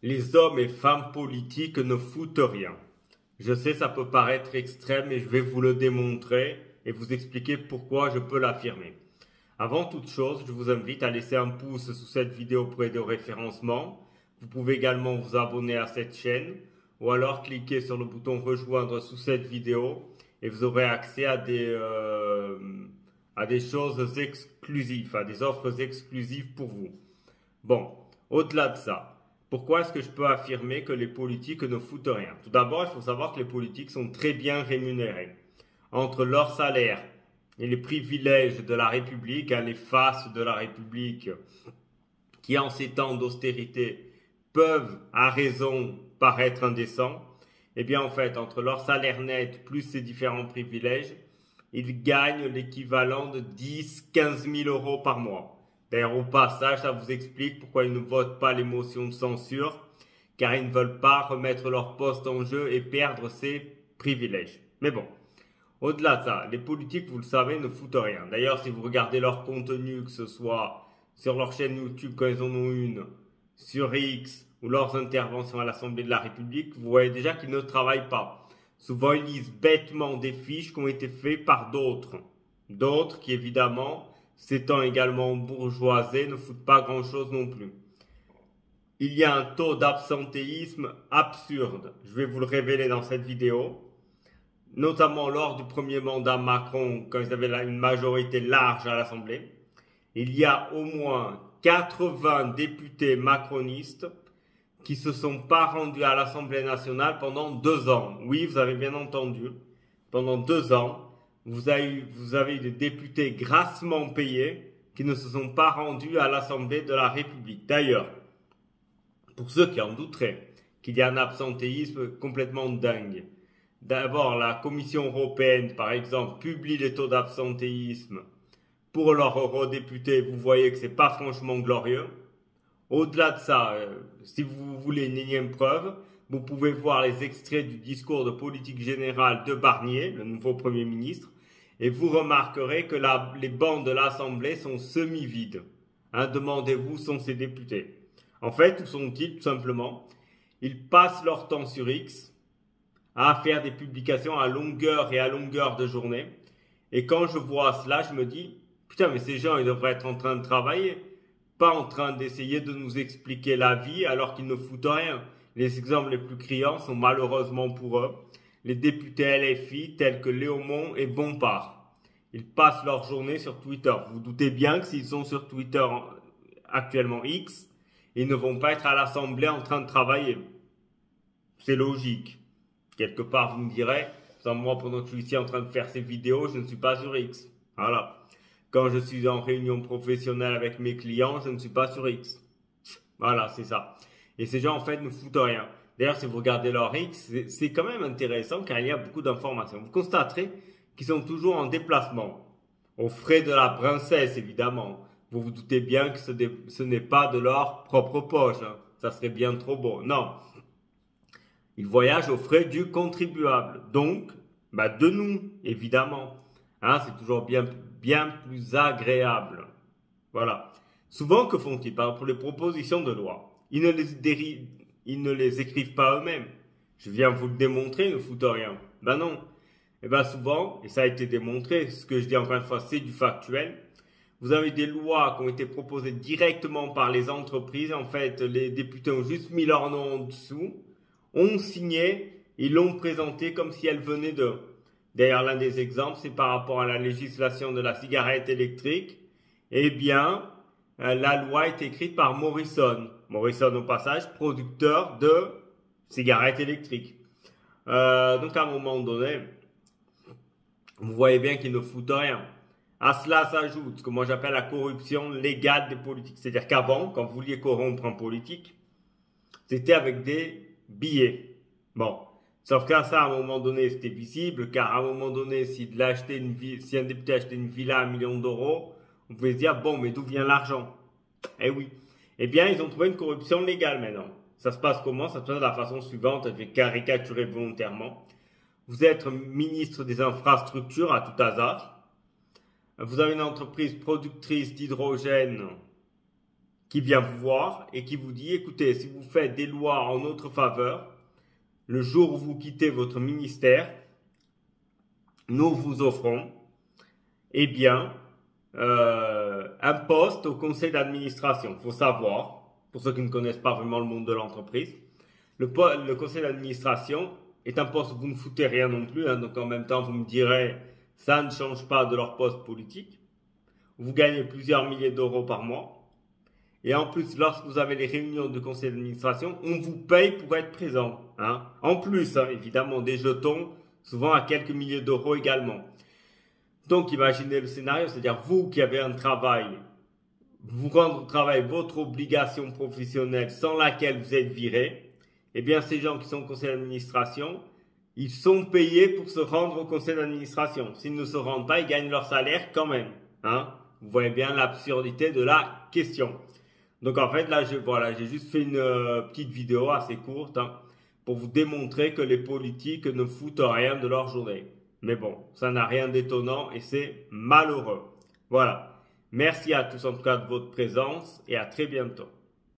Les hommes et femmes politiques ne foutent rien. Je sais, ça peut paraître extrême, mais je vais vous le démontrer et vous expliquer pourquoi je peux l'affirmer. Avant toute chose, je vous invite à laisser un pouce sous cette vidéo pour aider au référencement. Vous pouvez également vous abonner à cette chaîne ou alors cliquer sur le bouton rejoindre sous cette vidéo et vous aurez accès à des choses exclusives, à des offres exclusives pour vous. Bon, au-delà de ça, pourquoi est-ce que je peux affirmer que les politiques ne foutent rien? Tout d'abord, il faut savoir que les politiques sont très bien rémunérés. Entre leur salaire et les privilèges de la République, les faces de la République, qui en ces temps d'austérité peuvent, à raison, paraître indécents, eh bien en fait, entre leur salaire net plus ces différents privilèges, ils gagnent l'équivalent de 10-15 000 euros par mois. D'ailleurs, au passage, ça vous explique pourquoi ils ne votent pas les motions de censure, car ils ne veulent pas remettre leur poste en jeu et perdre ces privilèges. Mais bon, au-delà de ça, les politiques, vous le savez, ne foutent rien. D'ailleurs, si vous regardez leur contenu, que ce soit sur leur chaîne YouTube quand ils en ont une, sur X ou leurs interventions à l'Assemblée de la République, vous voyez déjà qu'ils ne travaillent pas. Souvent, ils lisent bêtement des fiches qui ont été faites par d'autres. D'autres qui, évidemment, s'étant également bourgeoisés, ne foutent pas grand-chose non plus. Il y a un taux d'absentéisme absurde. Je vais vous le révéler dans cette vidéo. Notamment lors du premier mandat Macron, quand ils avaient une majorité large à l'Assemblée. Il y a au moins 80 députés macronistes qui se sont pas rendus à l'Assemblée nationale pendant 2 ans. Oui, vous avez bien entendu. Pendant 2 ans, vous avez eu des députés grassement payés qui ne se sont pas rendus à l'Assemblée de la République. D'ailleurs, pour ceux qui en douteraient qu'il y a un absentéisme complètement dingue, d'abord la Commission européenne, par exemple, publie les taux d'absentéisme pour leurs eurodéputés. Vous voyez que c'est pas franchement glorieux. Au-delà de ça, si vous voulez une énième preuve, vous pouvez voir les extraits du discours de politique générale de Barnier, le nouveau Premier ministre, et vous remarquerez que les bancs de l'Assemblée sont semi-vides. Demandez-vous où sont ces députés. En fait, où sont-ils? Tout simplement, ils passent leur temps sur X à faire des publications à longueur et à longueur de journée. Et quand je vois cela, je me dis, putain, mais ces gens, ils devraient être en train de travailler, pas en train d'essayer de nous expliquer la vie alors qu'ils ne foutent rien. Les exemples les plus criants sont malheureusement pour eux les députés LFI tels que Léaumont et Bompard. Ils passent leur journée sur Twitter. Vous doutez bien que s'ils sont sur Twitter actuellement X, ils ne vont pas être à l'Assemblée en train de travailler. C'est logique. Quelque part, vous me direz, moi pendant que je suis ici en train de faire ces vidéos, je ne suis pas sur X. Voilà. Quand je suis en réunion professionnelle avec mes clients, je ne suis pas sur X. Voilà, c'est ça. Et ces gens, en fait, ne foutent rien. D'ailleurs, si vous regardez leur X, c'est quand même intéressant car il y a beaucoup d'informations. Vous constaterez qu'ils sont toujours en déplacement. Aux frais de la princesse, évidemment. Vous vous doutez bien que ce n'est pas de leur propre poche. Ça serait bien trop beau. Non. Ils voyagent aux frais du contribuable. Donc, de nous, évidemment. C'est toujours bien plus agréable. Voilà. Souvent, que font-ils? Par exemple, pour les propositions de loi, ils ne les écrivent pas eux-mêmes. Je viens vous le démontrer, ils ne foutent rien. Non. Souvent, et ça a été démontré, ce que je dis encore une fois, c'est du factuel. Vous avez des lois qui ont été proposées directement par les entreprises. En fait, les députés ont juste mis leur nom en dessous, ont signé, ils l'ont présenté comme si elle venait d'eux. D'ailleurs, l'un des exemples, c'est par rapport à la législation de la cigarette électrique. Eh bien, la loi est écrite par Morrison. Morrison, au passage, producteur de cigarettes électriques. Donc, à un moment donné, vous voyez bien qu'ils ne foutent rien. À cela s'ajoute ce que moi j'appelle la corruption légale des politiques. C'est-à-dire qu'avant, quand vous vouliez corrompre un politique, c'était avec des billets. Bon. Sauf qu'à ça, à un moment donné, c'était visible, car à un moment donné, si un député achetait une villa à 1 million d'euros, on pouvait se dire, bon, mais d'où vient l'argent? Eh oui. Eh bien, ils ont trouvé une corruption légale maintenant. Ça se passe comment? Ça se passe de la façon suivante, je vais caricaturer volontairement. Vous êtes ministre des infrastructures à tout hasard. Vous avez une entreprise productrice d'hydrogène qui vient vous voir et qui vous dit, écoutez, si vous faites des lois en notre faveur, le jour où vous quittez votre ministère, nous vous offrons, eh bien, un poste au conseil d'administration. Il faut savoir, pour ceux qui ne connaissent pas vraiment le monde de l'entreprise, le conseil d'administration est un poste où vous ne foutez rien non plus, hein, donc en même temps vous me direz, ça ne change pas de leur poste politique. Vous gagnez plusieurs milliers d'euros par mois. Et en plus, lorsque vous avez les réunions de conseil d'administration, on vous paye pour être présent. Hein. En plus, hein, évidemment, des jetons, souvent à quelques milliers d'euros également. Donc, imaginez le scénario, c'est-à-dire vous qui avez un travail, vous rendre au travail votre obligation professionnelle sans laquelle vous êtes viré, eh bien, ces gens qui sont au conseil d'administration, ils sont payés pour se rendre au conseil d'administration. S'ils ne se rendent pas, ils gagnent leur salaire quand même. Hein. Vous voyez bien l'absurdité de la question. Donc en fait, là, j'ai juste fait une petite vidéo assez courte hein, pour vous démontrer que les politiques ne foutent rien de leur journée. Mais bon, ça n'a rien d'étonnant et c'est malheureux. Voilà. Merci à tous en tout cas de votre présence et à très bientôt.